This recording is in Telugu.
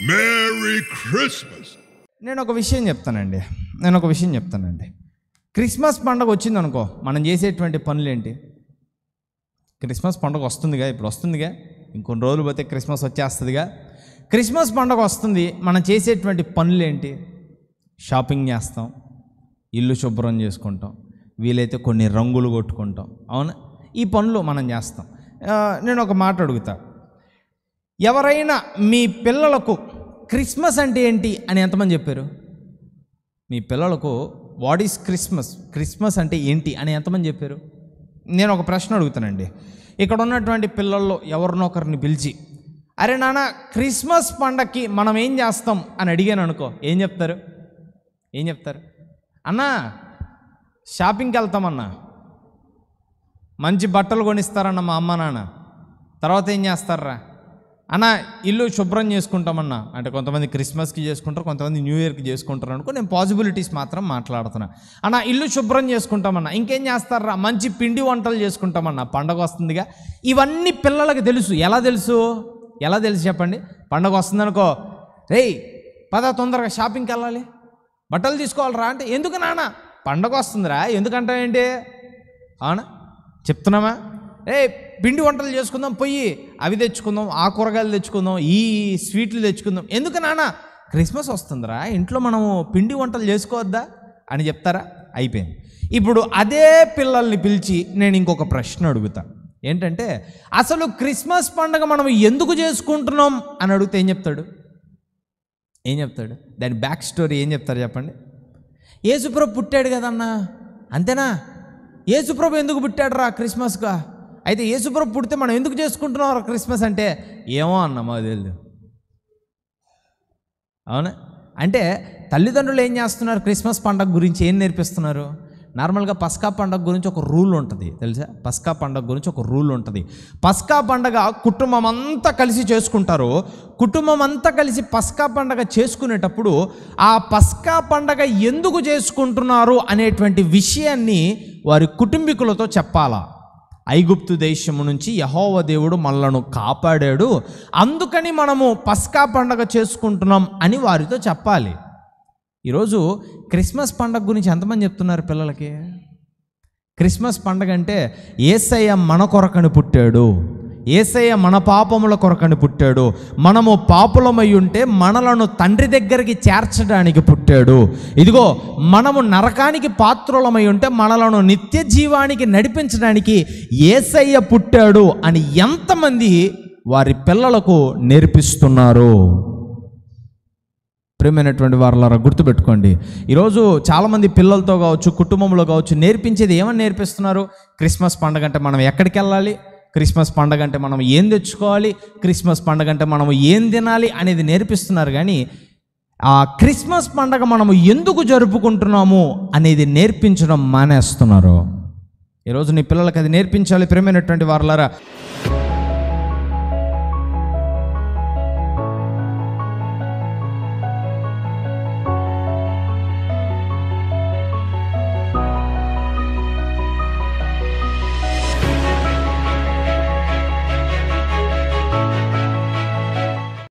Merry Christmas. నేను ఒక విషయం చెప్తానండి. క్రిస్మస్ పండుగ వచ్చిందనుకో, మనం చేసేటువంటి పనులు ఏంటి? క్రిస్మస్ పండుగ వస్తుందిగా, ఇప్పుడు వస్తుందిగా, ఇంకొన్ని రోజులు పోతే క్రిస్మస్ వచ్చేస్తుందిగా. క్రిస్మస్ పండుగ వస్తుంది, మనం చేసేటువంటి పనులు ఏంటి? షాపింగ్ చేస్తాం, ఇల్లు శుభ్రం చేసుకుంటాం, వీలైతే కొన్ని రంగులు కొట్టుకుంటాం, అవునా? ఈ పనులు మనం చేస్తాం. నేను ఒక మాట అడుగుతా, ఎవరైనా మీ పిల్లలకు క్రిస్మస్ అంటే ఏంటి అని ఎంతమంది చెప్పారు? మీ పిల్లలకు వాట్ ఈస్ క్రిస్మస్ అంటే ఏంటి అని ఎంతమంది చెప్పారు? నేను ఒక ప్రశ్న అడుగుతానండి. ఇక్కడ ఉన్నటువంటి పిల్లల్లో ఎవరినో ఒకరిని పిలిచి, అరే నాన్న క్రిస్మస్ పండగకి మనం ఏం చేస్తాం అని అడిగాను అనుకో, ఏం చెప్తారు? అన్నా షాపింగ్కి వెళ్తామన్నా, మంచి బట్టలు కొనిస్తారన్న మా అమ్మ నాన్న. తర్వాత ఏం చేస్తారా అన్న, ఇల్లు శుభ్రం చేసుకుంటామన్నా. అంటే కొంతమంది క్రిస్మస్కి చేసుకుంటారు, కొంతమంది న్యూ ఇయర్కి చేసుకుంటారు అనుకో. నేను పాసిబిలిటీస్ మాత్రం మాట్లాడుతున్నా. అన్న ఇల్లు శుభ్రం చేసుకుంటామన్నా. ఇంకేం చేస్తారా? మంచి పిండి వంటలు చేసుకుంటామన్నా, పండగ వస్తుందిగా. ఇవన్నీ పిల్లలకు తెలుసు. ఎలా తెలుసు చెప్పండి? పండగ వస్తుందనుకో, రేయ్ పద తొందరగా షాపింగ్కి వెళ్ళాలి, బట్టలు తీసుకోవాలరా అంటే, ఎందుకు నాన్న పండగ వస్తుందిరా ఎందుకంటావేంటి? అవునా చెప్తున్నామా? పిండి వంటలు చేసుకుందాం, పొయ్యి అవి తెచ్చుకుందాం, ఆ కూరగాయలు తెచ్చుకుందాం, ఈ స్వీట్లు తెచ్చుకుందాం. ఎందుకు నాన్న? క్రిస్మస్ వస్తుందిరా, ఇంట్లో మనము పిండి వంటలు చేసుకోవద్దా అని చెప్తారా? అయిపోయింది. ఇప్పుడు అదే పిల్లల్ని పిలిచి నేను ఇంకొక ప్రశ్న అడుగుతా. ఏంటంటే, అసలు క్రిస్మస్ పండుగ మనం ఎందుకు చేసుకుంటున్నాం అని అడిగితే ఏం చెప్తాడు? దాని బ్యాక్ స్టోరీ ఏం చెప్తారు చెప్పండి? యేసుప్రభు పుట్టాడు కదన్నా, అంతేనా? యేసుప్రభు ఎందుకు పుట్టాడు రా క్రిస్మస్గా? అయితే యేసుప్రభు పుడితే మనం ఎందుకు చేసుకుంటున్నాం క్రిస్మస్ అంటే, ఏమో అన్న మాకు తెలియదు. అవునా? అంటే తల్లిదండ్రులు ఏం చేస్తున్నారు? క్రిస్మస్ పండుగ గురించి ఏం నేర్పిస్తున్నారు? నార్మల్గా పస్కా పండుగ గురించి ఒక రూల్ ఉంటుంది, తెలుసా? పస్కా పండుగ గురించి ఒక రూల్ ఉంటుంది. పస్కా పండుగ కుటుంబం అంతా కలిసి చేసుకుంటారు. కుటుంబం అంతా కలిసి పస్కా పండుగ చేసుకునేటప్పుడు ఆ పస్కా పండుగ ఎందుకు చేసుకుంటున్నారు అనేటువంటి విషయాన్ని వారి కుటుంబీకులతో చెప్పాలా. ఐగుప్తు దేశము నుంచి యెహోవా దేవుడు మనలను కాపాడాడు, అందుకని మనము పస్కా పండుగ చేసుకుంటున్నాం అని వారితో చెప్పాలి. ఈరోజు క్రిస్మస్ పండుగ గురించి ఎంతమంది చెప్తున్నారు పిల్లలకి? క్రిస్మస్ పండుగ అంటే యేసయ్య మన కొరకని పుట్టాడు, యేసయ్య మన పాపముల కొరకని పుట్టాడు, మనము పాపులమై ఉంటే మనలను తండ్రి దగ్గరికి చేర్చడానికి పుట్టాడు, ఇదిగో మనము నరకానికి పాత్రులమై ఉంటే మనలను నిత్య జీవానికి నడిపించడానికి యేసయ్య పుట్టాడు అని ఎంతమంది వారి పిల్లలకు నేర్పిస్తున్నారు? ప్రియమైనటువంటి వారలారా గుర్తుపెట్టుకోండి, ఈరోజు చాలామంది పిల్లలతో కావచ్చు, కుటుంబంలో కావచ్చు, నేర్పించేది ఏమని నేర్పిస్తున్నారు? క్రిస్మస్ పండుగ అంటే మనం ఎక్కడికి వెళ్ళాలి, క్రిస్మస్ పండుగ అంటే మనం ఏం తెచ్చుకోవాలి, క్రిస్మస్ పండుగ అంటే మనం ఏం తినాలి అనేది నేర్పిస్తున్నారు. కానీ ఆ క్రిస్మస్ పండుగ మనము ఎందుకు జరుపుకుంటున్నాము అనేది నేర్పించడం మానేస్తున్నారు. ఈరోజు నీ పిల్లలకి అది నేర్పించాలి. ప్రియమైనటువంటి వారలారా,